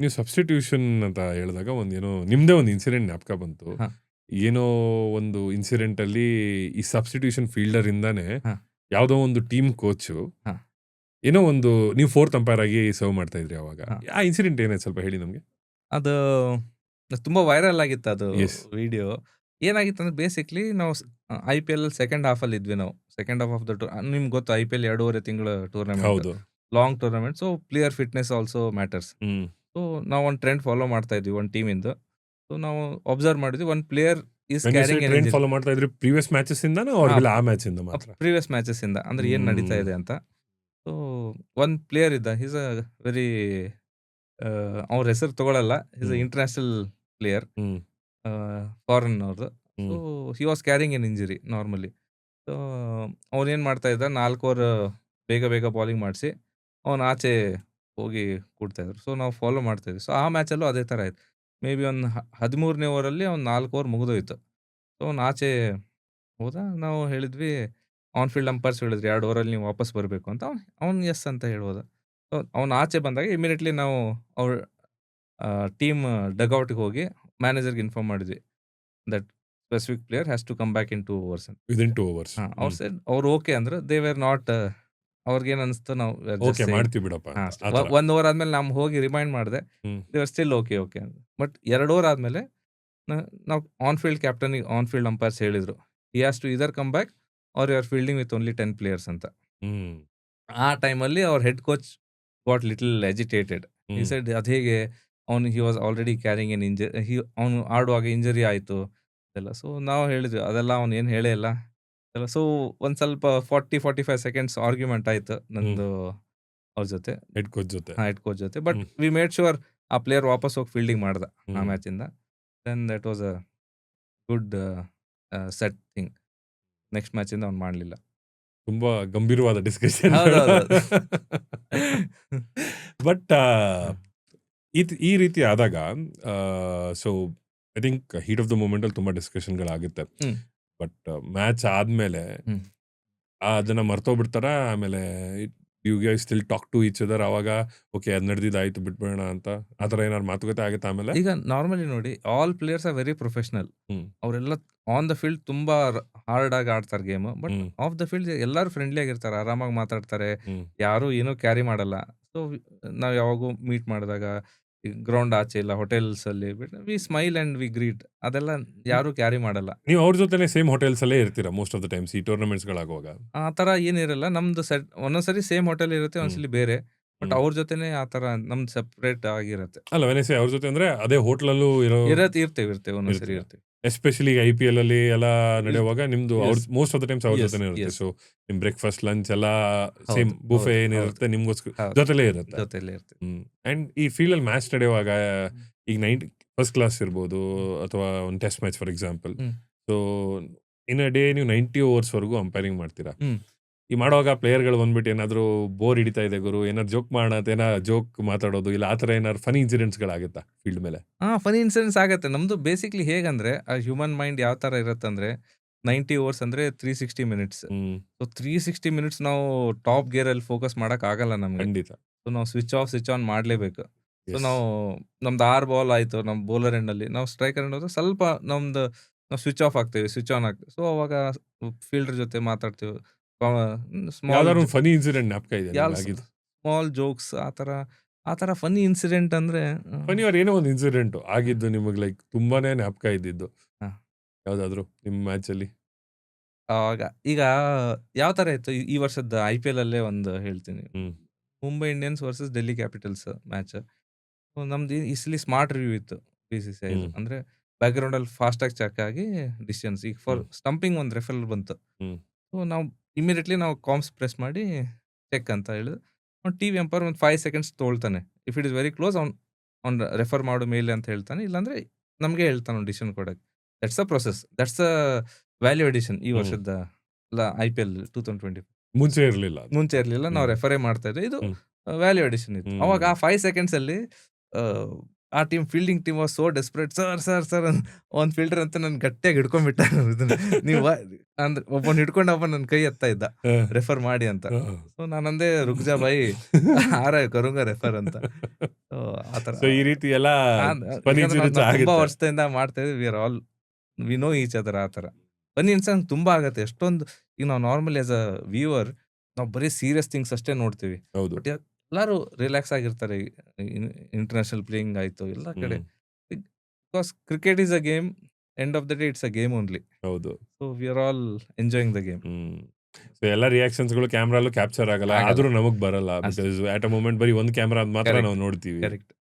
ನೀವು ಸಬ್ಸ್ಟಿಟ್ಯೂಷನ್ ಅಂತ ಹೇಳಿದಾಗ ಒಂದೇನೋ ನಿಮ್ದೇ ಒಂದು ಇನ್ಸಿಡೆಂಟ್ ಜ್ಞಾಪಕ ಬಂತು. ಹಾ. ಏನೋ ಒಂದು ಇನ್ಸಿಡೆಂಟ್ ಅಲ್ಲಿ ಈ ಸಬ್ಸ್ಟಿಟ್ಯೂಷನ್ ಫೀಲ್ಡರ್ ಇಂದಾನೆ ಹಾ. ಯಾವುದೋ ಒಂದು ಟೀಮ್ ಕೋಚು ಹಾ. ಏನೋ ಒಂದು ನೀವು ಫೋರ್ತ್ ಅಂಪೈರ್ ಆಗಿ ಸರ್ವ್ ಮಾಡ್ತಾ ಇದ್ರಿ ಅವಾಗ. ಹಾ. ಆ ಇನ್ಸಿಡೆಂಟ್ ಏನಾಯ್ತು ಸ್ವಲ್ಪ ಹೇಳಿ ನಮ್ಗೆ? ಅದು ತುಂಬಾ ವೈರಲ್ ಆಗಿತ್ತು ಅದು ಯೆಸ್. ವಿಡಿಯೋ. ಏನಾಗಿತ್ತಂದ್ರೆ ಬೇಸಿಕ್ಲಿ ನಾವು IPL ಸೆಕೆಂಡ್ ಹಾಫ್ ಅಲ್ಲಿ ಇದ್ವಿ ನಾವು. ಸೆಕೆಂಡ್ ಹಾಫ್ ಆಫ್ ದ ನಿಮ್ಗೆ ಗೊತ್ತು IPL 2.5 ತಿಂಗಳ ಟೂರ್ನಮೆಂಟ್. ಹೌದು. Long tournament. So player fitness also matters. Hmm. So ನಾವು ಒಂದು ಟ್ರೆಂಡ್ ಫಾಲೋ ಮಾಡ್ತಾ ಇದ್ವಿ ಒಂದು ಟೀಮಿಂದ. ಸೊ ನಾವು ಅಬ್ಸರ್ವ್ ಮಾಡಿದ್ವಿ ಒಂದು player is when you say carrying an trend injury. Follow ಮಾಡ್ತಾ ಇದ್ರಿ ಪ್ರೀವಿಯಸ್ ಮ್ಯಾಚಸ್ ಇಂದಾನ ಆರ್ ಹಾ. ಇಲ್ಲ ಆ ಮ್ಯಾಚ್ ಇಂದ ಮಾತ್ರ? ಪ್ರೀವಿಯಸ್ ಮ್ಯಾಚಸ್ ಇಂದ ಅಂದ್ರೆ ಏನ್ ನಡೀತಾ ಹ್ಮ್. ಇದೆ ಅಂತ. ಸೊ ಒಂದು ಪ್ಲೇಯರ್ ಇದ್ದ. ಈಸ್ ಅ ವೆರಿ ಅವ್ರ ಹೆಸರು ತಗೊಳಲ್ಲ. Is a hmm. International player. Hmm. Foreign ಅವ್ರದ್ದು. So hmm. He was carrying an injury normally. So ಅವನೇನ್ ಮಾಡ್ತಾ ಇದ್ದ 4 ಓವರ್ ಬೇಗ ಬೇಗ ಬೌಲಿಂಗ್ ಮಾಡಿಸಿ ಅವನು ಆಚೆ ಹೋಗಿ ಕೂಡ್ತಾ ಇದ್ರು. ಸೊ ನಾವು ಫಾಲೋ ಮಾಡ್ತಾ ಇದ್ವಿ. ಸೊ ಆ ಮ್ಯಾಚಲ್ಲೂ ಅದೇ ತರ ಆಯ್ತು. ಮೇ ಬಿ ಒಂದು 13ನೇ ಓವರಲ್ಲಿ ಅವ್ನು 4 ಓವರ್ ಮುಗಿದೋಯ್ತು. ಸೊ ಅವ್ನು ಆಚೆ ಹೋದ. ನಾವು ಹೇಳಿದ್ವಿ ಆನ್ ಫೀಲ್ಡ್ ಅಂಪೈರ್ಸ್ ಹೇಳಿದ್ರು 2 ಓವರಲ್ಲಿ ನೀವು ವಾಪಸ್ ಬರಬೇಕು ಅಂತ. ಅವ್ನು ಯೆಸ್ ಅಂತ ಹೇಳಿ ಹೋದ. ಸೊ ಅವ್ನು ಆಚೆ ಬಂದಾಗ ಇಮಿಡಿಯೇಟ್ಲಿ ನಾವು ಅವ್ರ ಟೀಮ್ ಡಗ್ಔಟ್‌ಗೆ ಹೋಗಿ ಮ್ಯಾನೇಜರ್‌ಗೆ ಇನ್ಫಾರ್ಮ್ ಮಾಡಿದ್ವಿ. That specific player has to come back in 2 overs ಅಂತ. Within 2 hours. ಅವ್ರು ಸೆಡ್ ಅವ್ರು ಓಕೆ ಅಂದ್ರು. ದೇ ವೇರ್ ನಾಟ್ ಅವ್ರಿಗೇನು ಅನಿಸ್ತು ನಾವು we are just okay saying. ಮಾಡ್ತೀವಿ ಬಿಡಪ್ಪ ಹಾ. ಅಂತ. ಆ ತರ. 1 ಓವರ್ ಆದ್ಮೇಲೆ ನಾನು ಹೋಗಿ ರಿಮೈಂಡ್ ಮಾಡಿದೆ. Hmm. They are still okay okay ಅಂದ್ರು. ಬಟ್ 2 ಓವರ್ ಆದ್ಮೇಲೆ ನಾವು ಆನ್ ಫೀಲ್ಡ್ ಕ್ಯಾಪ್ಟನ್‌ಗೆ ಆನ್ ಫೀಲ್ಡ್ ಅಂಪೈರ್ಸ್ ಹೇಳಿದ್ರು. He has to either come back or you are fielding with only 10 players ಅಂತ. ಹ್ಮ್. ಆ ಟೈಮಲ್ಲಿ ಅವ್ರ head coach got little agitated. He hmm. Said ಅದೇಗೆ ಅವನು he was already carrying an ಅವನು ಆಡುವಾಗ ಇಂಜರಿ ಆಯ್ತು ಎಲ್ಲ. ಸೊ ನಾವು ಹೇಳಿದ್ವಿ ಅದೆಲ್ಲ ಅವನು ಏನು ಹೇಳೇ ಇಲ್ಲ. ಎಲ್ಲ ಸೊ ಒಂದ್ ಸ್ವಲ್ಪ 40-45 ಸೆಕೆಂಡ್ಸ್ ಆರ್ಗ್ಯುಮೆಂಟ್ ಆಯ್ತು ಹ್ಮ್. ನಂದು ಅವ್ರ ಜೊತೆ. ಹೆಡ್ ಕೋಚ್ ಜೊತೆ. ಹೆಡ್ ಕೋಚ್ ಜೊತೆ. But hmm. We made sure ಆ ಪ್ಲೇಯರ್ ವಾಪಸ್ ಹೋಗಿ ಫೀಲ್ಡಿಂಗ್ ಮಾಡ್ದ ಆ ಹ್ಮ್. ಮ್ಯಾಚಿಂದ. Then that was a good set thing. Next ಮ್ಯಾಚಿಂದ ಅವ್ನು ಮಾಡಲಿಲ್ಲ. ತುಂಬಾ ಗಂಭೀರವಾದ ಡಿಸ್ಕಷನ್. ಹೌದೌದು. ಬಟ್ ಈ ರೀತಿ ಆದಾಗ so I think heat of the moment ಅಲ್ಲಿ ತುಂಬಾ ಡಿಸ್ಕಷನ್ಗಳಾಗುತ್ತೆ. ಹ್ಮ್. ಬಟ್ ಮ್ಯಾಚ್ ಆದ್ಮೇಲೆ ಹ್ಮ್. ಅದನ್ನ ಮರ್ತೋಗ್ಬಿಡ್ತಾರ. ಆಮೇಲೆ you guys still talk to each other ಅವಾಗ ಓಕೆ ಅದು ನಡೆದಿದ್ದಾಯ್ತು ಬಿಟ್ಬಿಡೋಣ ಅಂತ ಆ ಥರ ಏನಾದ್ರು ಮಾತುಕತೆ ಆಗುತ್ತೆ ಆಮೇಲೆ? ಈಗ ನಾರ್ಮಲಿ ನೋಡಿ all players are very professional. Hmm. ಅವರೆಲ್ಲ ಆನ್ ದ ಫೀಲ್ಡ್ ತುಂಬಾ ಹಾರ್ಡ್ ಆಗಿ ಆಡ್ತಾರೆ game. But hmm. Off the field ಎಲ್ಲರೂ ಫ್ರೆಂಡ್ಲಿ ಆಗಿರ್ತಾರೆ. ಆರಾಮಾಗಿ ಮಾತಾಡ್ತಾರೆ. ಹ್ಮ್. ಯಾರು ಏನೂ ಕ್ಯಾರಿ ಮಾಡಲ್ಲ. ಸೊ ನಾವು ಯಾವಾಗೂ ಮೀಟ್ ಮಾಡಿದಾಗ ಗ್ರೌಂಡ್ ಆಚೆ ಇಲ್ಲ ಹೋಟೆಲ್ಸ್ ಅಲ್ಲಿ we smile and we greet. ಅದೆಲ್ಲ ಯಾರು ಕ್ಯಾರಿ ಮಾಡಲ್ಲ. ನೀವು ಅವ್ರ ಜೊತೆನೆ ಸೇಮ್ ಹೋಟೆಲ್ಸ್ ಅಲ್ಲೇ ಇರ್ತೀರಾ ಮೋಸ್ಟ್ ಆಫ್ ದ ಟೈಮ್ಸ್ ಈ ಟೂರ್ನಮೆಂಟ್ಸ್ ಗಳಾಗುವಾಗ? ಆ ತರ ಏನಿರಲ್ಲ. ನಮ್ದು ಸೆಟ್ ಒಂದೊಂದ್ಸರಿ ಸೇಮ್ ಹೋಟೆಲ್ ಇರುತ್ತೆ. ಹ್ಮ್. ಒಂದ್ಸಲಿ ಬೇರೆ. ಬಟ್ ಹ್ಮ್. ಅವ್ರ ಜೊತೆನೆ ಆ ತರ ನಮ್ದು ಸೆಪರೇಟ್ ಆಗಿರುತ್ತೆ. ಅಲ್ಲ ವೆನೆಸೆ ಅವ್ರ ಜೊತೆ ಅಂದ್ರೆ ಅದೇ ಹೋಟ್ಲಲ್ಲೂ ಇರ್ತೇವೆ ಒಂದೊಂದ್ಸರಿ ಇರ್ತೀರಾ? ಇರ್ತೀವಿ. ಎಸ್ಪೆಷಲಿ IPL ಅಲ್ಲಿ ಎಲ್ಲ ನಡೆಯುವಾಗ ನಿಮ್ದು ಅವ್ರ Yes. Most of the times ಅವ್ರ Yes, ಜೊತೆನೆ ಇರುತ್ತೆ. yes. ಸೊ ನಿಮ್ ಬ್ರೇಕ್‌ಫಾಸ್ಟ್, ಲಂಚ್ ಎಲ್ಲ ಸೇಮ್ ಹೌದು, ಬುಫೆ ಹೌದು, ಏನಿರುತ್ತೆ ನಿಮ್ಗೋಸ್ಕರ ಹೌದು. ಜೊತೆಲೇ ಇರುತ್ತೆ. ಜೊತೆಲೇ ಇರ್ತೀವಿ. ಹ್ಮ್. ಅಂಡ್ ಈ ಫೀಲ್ಡ್ ಅಲ್ಲಿ ಮ್ಯಾಚ್ ನಡೆಯುವಾಗ ಈಗ ಫಸ್ಟ್ ಕ್ಲಾಸ್ ಇರ್ಬೋದು ಅಥವಾ ಒಂದು test match for example. Hmm. So in a day ನೀವು 90 ಓವರ್ಸ್ ವರೆಗೂ ಅಂಪೈರಿಂಗ್ ಮಾಡ್ತೀರಾ. ಹ್ಮ್. ಈ ಮಾಡುವಾಗ ಪ್ಲೇಯರ್‌ಗಳು ಬಂದ್ಬಿಟ್ಟು ಏನಾದ್ರು ಬೋರ್ ಹಿಡಿತಾ ಇದೆ ಗುರು ಏನಾದ್ರು ಜೋಕ್ ಮಾಡೋಣ ಅಂತ ಜೋಕ್ ಮಾತಾಡೋದು ಇಲ್ಲ ಆ ಥರ ಏನಾದ್ರು ಫನಿ ಇನ್ಸಿಡೆಂಟ್ಸ್‌ಗಳಾಗುತ್ತಾ ಫೀಲ್ಡ್ ಮೇಲೆ? ಫನಿ ಇನ್ಸಿಡೆಂಟ್ಸ್ ಆಗತ್ತೆ. ನಮ್ದು ಬೇಸಿಕ್ಲಿ ಹೇಗಂದ್ರೆ ಆ ಹ್ಯೂಮನ್ ಮೈಂಡ್ ಯಾವ ತರ ಇರುತ್ತಂದ್ರೆ 90 ಓವರ್ಸ್ ಅಂದ್ರೆ 360 ಮಿನಿಟ್ಸ್. ಹ್ಮ್. ಸೊ 360 ಮಿನಿಟ್ಸ್ ನಾವು ಟಾಪ್ ಗೇರ್ ಅಲ್ಲಿ ಫೋಕಸ್ ಮಾಡಕ್ ಆಗಲ್ಲ ನಮ್ಗೆ. ಖಂಡಿತ. ಸೊ ನಾವು ಸ್ವಿಚ್ ಆಫ್ ಸ್ವಿಚ್ ಆನ್ ಮಾಡ್ಲೇಬೇಕು. So Yes. ನಾವು ನಮ್ದು 6 ಬಾಲ್ ಆಯ್ತು ನಮ್ ಬೌಲರ್ ಎಂಡ್ ಅಲ್ಲಿ ನಾವು ಸ್ಟ್ರೈಕರ್ ಎಂಡ್ ಹೋದ್ರೆ ಸ್ವಲ್ಪ ನಾವು ಸ್ವಿಚ್ ಆಫ್ ಆಗ್ತೇವೆ, ಸ್ವಿಚ್ ಆನ್ ಆಗ್ತೇವೆ. ಸೊ ಅವಾಗ ಫೀಲ್ಡರ್ ಜೊತೆ ಮಾತಾಡ್ತೇವೆ. ಸ್ಮಾಲ್ ಯಾವ್ದಾದ್ರು ಒಂದು ಫನಿ ಇನ್ಸಿಡೆಂಟ್ ಜ್ಞಾಪಕ ಇದೆಯಾ ನಿಮ್ಗೆ ಆಗಿದ್ದು? ಸ್ಮಾಲ್ ಜೋಕ್ಸ್ ಆ ತರ ಫನಿ ಇನ್ಸಿಡೆಂಟ್ ಅಂದ್ರೆ ಫನಿ ಆರ್ ಏನೋ ಒಂದು ಇನ್ಸಿಡೆಂಟ್ ಆಗಿದ್ದು ನಿಮಗೆ ಲೈಕ್ ತುಂಬಾನೇ ಜ್ಞಾಪಕ ಇದ್ದಿದ್ದು ಹ. ಯಾವ್ದಾದ್ರು ನಿಮ್ಮ ಮ್ಯಾಚ್ ಅಲ್ಲಿ? ಆವಾಗ ಈಗ ಯಾವ ತರ ಇತ್ತು ಈ ವರ್ಷದ IPL ಅಲ್ಲೇ ಒಂದು ಹೇಳ್ತೀನಿ. ಹ್ಮ್. Mumbai Indians versus Delhi Capitals match. ನಮ್ದು ಈ ಸಲಿ ಸ್ಮಾರ್ಟ್ ರಿವ್ಯೂ ಇತ್ತು BCCI ಹ್ಮ್. ಅಂದ್ರೆ ಬ್ಯಾಕ್ ಗ್ರೌಂಡ್ ಅಲ್ಲಿ ಫಾಸ್ಟ್ ಆಗಿ ಚೆಕ್ ಆಗಿ ಡಿಸಿಷನ್ಸ್. ಈಗ ಫಾರ್ ಹ್ಮ್. ಸ್ಟಂಪಿಂಗ್ ಒಂದು ರೆಫರಲ್ ಬಂತು. ಹ್ಮ್. ಸೊ ನಾವು ಇಮಿಡಿಯೇಟ್ಲಿ ನಾವು ಕಾಮ್ಸ್ ಪ್ರೆಸ್ ಮಾಡಿ ಚೆಕ್ ಅಂತ ಹೇಳಿದ್ರು. ಅವ್ನು ಟಿವಿ ಎಂಪೈರ್ ಒಂದು 5 ಸೆಕೆಂಡ್ಸ್ ತೊಗೊಳ್ತಾನೆ. If it is very close ಅವ್ನು ರೆಫರ್ ಮಾಡು ಮೇಲೆ ಅಂತ ಹೇಳ್ತಾನೆ. ಇಲ್ಲಾಂದ್ರೆ ನಮಗೆ ಹೇಳ್ತಾನೆ ಅವ್ನು ಡಿಸಿಷನ್ ಕೊಡಕ್ಕೆ. That's a process. That's a value addition ಈ ಹ್ಮ್. ವರ್ಷದ IPL 2020 ಮುಂಚೆ ಇರ್ಲಿಲ್ಲ ಅದು. ಮುಂಚೆ ಇರಲಿಲ್ಲ. ನಾವು ಹ್ಮ್. ರೆಫರೇ ಮಾಡ್ತಾ ಇದ್ವಿ. ಇದು ಹ್ಮ್. ವ್ಯಾಲ್ಯೂ ಅಡಿಷನ್ ಇತ್ತು. ಹ್ಮ್. ಅವಾಗ ಆ 5 ಸೆಕೆಂಡ್ಸ್ ಅಲ್ಲಿ ಆ fielding team was so desperate. Sir ಒಂದು ಫೀಲ್ಡರ್ ಅಂತ ನನ್ ಗಟ್ಟಿಯಾಗಿ ಹಿಡ್ಕೊಂಡ್ಬಿಟ್ಟ. ಇದನ್ನ ನೀವು ಅಂದ್ರೆ ಒಬ್ಬನ್ ಹಿಡ್ಕೊಂಡು ಒಬ್ಬ ನನ್ನ ಕೈ ಎತ್ತಾ ಇದ್ದ ರೆಫರ್ ಮಾಡಿ ಅಂತ. ಸೊ ನಾನಂದೆ ರುಕ್ಜಾ ಬಾಯಿ ಆರ ಕರುಂಗ ರೆಫರ್ ಅಂತ. ಸೊ ಆತರ ಸೊ ಈ ರೀತಿ ಎಲ್ಲ ಫನಿ ಯಾಕಂದ್ರೆ ಇನ್ಸಿಡೆಂಟ್ಸ್ ತುಂಬಾ ಆಗುತ್ತೆ. ವರ್ಷದಿಂದ ಮಾಡ್ತಾ ಇದ್ವಿ. V are all we know each other. ಆ ತರ ಫನಿ ಇನ್ಸಿಡೆಂಟ್ ತುಂಬಾ ಆಗತ್ತೆ. ಎಷ್ಟೊಂದು ಈಗ ನಾವು ನಾರ್ಮಲಿ ಆಸ್ ಅ ವ್ಯೂವರ್ ನಾವು ಬರೀ ಸೀರಿಯಸ್ ಥಿಂಗ್ಸ್ ಅಷ್ಟೇ ನೋಡ್ತೀವಿ. ಹೌದು. ಬಟ್ ಎಲ್ಲರೂ ರಿಲ್ಯಾಕ್ಸ್ ಆಗಿರ್ತಾರೆ. ಇಂಟರ್ನ್ಯಾಷನಲ್ ಪ್ಲೇಯಿಂಗ್ ಆಯ್ತು ಎಲ್ಲ ಕಡೆ. Because cricket is a game. End of the day it's a game only. ಹೌದು. So we are all enjoying the game. So ಎಲ್ಲ ರಿಯಾಕ್ಷನ್ಸ್ಗಳು ಕ್ಯಾಮ್ರಲ್ಲೂ ಕ್ಯಾಪ್ಚರ್ ಆಗಲ್ಲ, ಆದ್ರೂ ನಮಗ್ ಬರಲ್ಲ. ಬಿಕಾಸ್ ಅಟ್ ಅ ಮೂಮೆಂಟ್ ಬರೀ ಒಂದು ಕ್ಯಾಮ್ರಾ ಮಾತ್ರ ನಾವು ನೋಡ್ತೀವಿ. ಕರೆಕ್ಟ್.